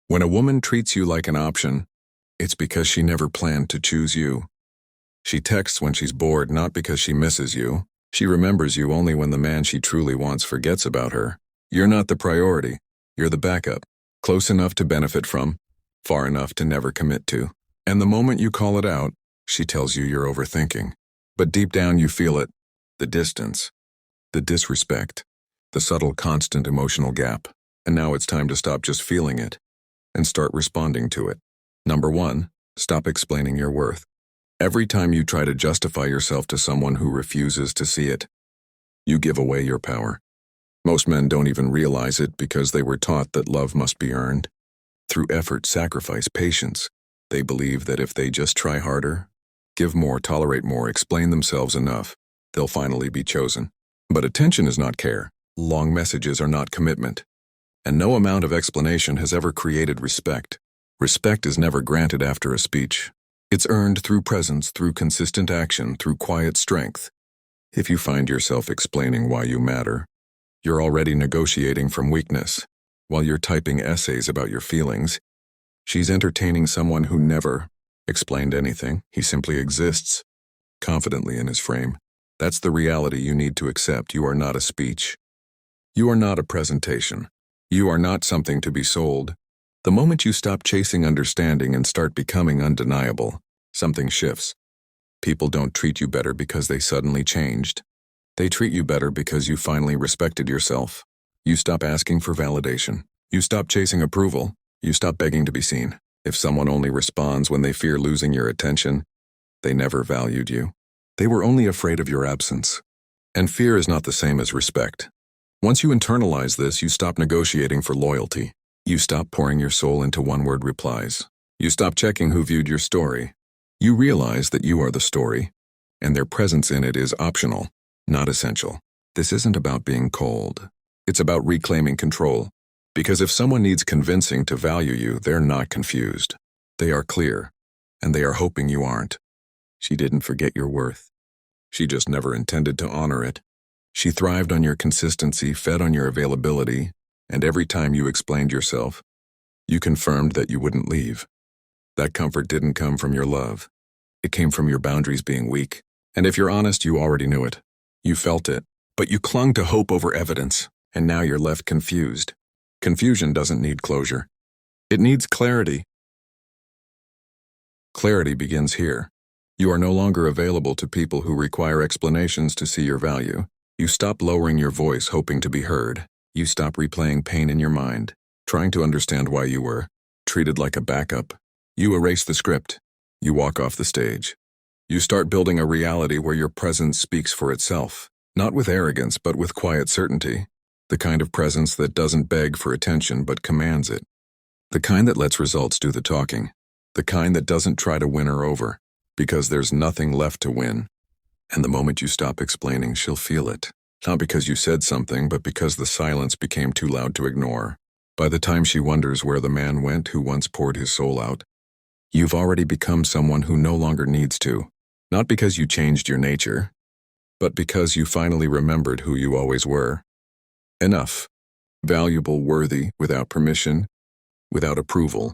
When a woman treats you like an option, it's because she never planned to choose you. She texts when she's bored, not because she misses you. She remembers you only when the man she truly wants forgets about her. You're not the priority. You're the backup. Close enough to benefit from, far enough to never commit to. And the moment you call it out, she tells you you're overthinking. But deep down you feel it. The distance. The disrespect. The subtle, constant emotional gap. And now it's time to stop just feeling it and start responding to it. Number 1, stop explaining your worth. Every time you try to justify yourself to someone who refuses to see it, you give away your power. Most men don't even realize it because they were taught that love must be earned. Through effort, sacrifice, patience, they believe that if they just try harder, give more, tolerate more, explain themselves enough, they'll finally be chosen. But attention is not care. Long messages are not commitment. And no amount of explanation has ever created respect. Respect is never granted after a speech. It's earned through presence, through consistent action, through quiet strength. If you find yourself explaining why you matter, you're already negotiating from weakness. While you're typing essays about your feelings, she's entertaining someone who never explained anything. He simply exists, confidently in his frame. That's the reality you need to accept. You are not a speech. You are not a presentation. You are not something to be sold. The moment you stop chasing understanding and start becoming undeniable, something shifts. People don't treat you better because they suddenly changed. They treat you better because you finally respected yourself. You stop asking for validation. You stop chasing approval. You stop begging to be seen. If someone only responds when they fear losing your attention, they never valued you. They were only afraid of your absence. And fear is not the same as respect. Once you internalize this, you stop negotiating for loyalty. You stop pouring your soul into one-word replies. You stop checking who viewed your story. You realize that you are the story, and their presence in it is optional, not essential. This isn't about being cold. It's about reclaiming control. Because if someone needs convincing to value you, they're not confused. They are clear, and they are hoping you aren't. She didn't forget your worth. She just never intended to honor it. She thrived on your consistency, fed on your availability, and every time you explained yourself, you confirmed that you wouldn't leave. That comfort didn't come from your love. It came from your boundaries being weak. And if you're honest, you already knew it. You felt it, but you clung to hope over evidence, and now you're left confused. Confusion doesn't need closure. It needs clarity. Clarity begins here. You are no longer available to people who require explanations to see your value. You stop lowering your voice hoping to be heard. You stop replaying pain in your mind, trying to understand why you were treated like a backup. You erase the script. You walk off the stage. You start building a reality where your presence speaks for itself, not with arrogance but with quiet certainty. The kind of presence that doesn't beg for attention but commands it. The kind that lets results do the talking. The kind that doesn't try to win her over, because there's nothing left to win. And the moment you stop explaining, she'll feel it. Not because you said something, but because the silence became too loud to ignore. By the time she wonders where the man went who once poured his soul out, you've already become someone who no longer needs to. Not because you changed your nature, but because you finally remembered who you always were. Enough. Valuable, worthy, without permission, without approval.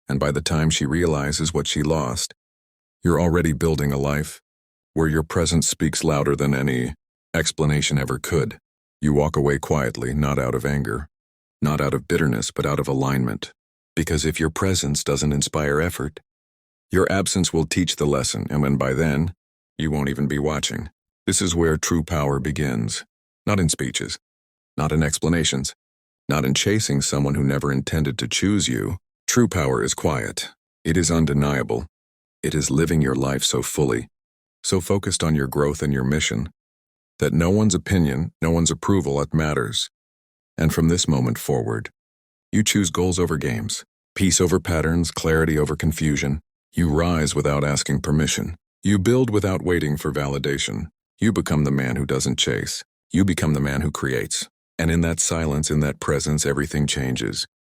And by the time she realizes what she lost, you're already building a life where your presence speaks louder than any explanation ever could. You walk away quietly, not out of anger, not out of bitterness, but out of alignment. Because if your presence doesn't inspire effort, your absence will teach the lesson, and when by then, you won't even be watching. This is where true power begins. Not in speeches, not in explanations, not in chasing someone who never intended to choose you. True power is quiet. It is undeniable. It is living your life so fully, so focused on your growth and your mission, that no one's opinion, no one's approval matters. And from this moment forward, you choose goals over games, peace over patterns, clarity over confusion. You rise without asking permission. You build without waiting for validation. You become the man who doesn't chase. You become the man who creates. And in that silence, in that presence, everything changes.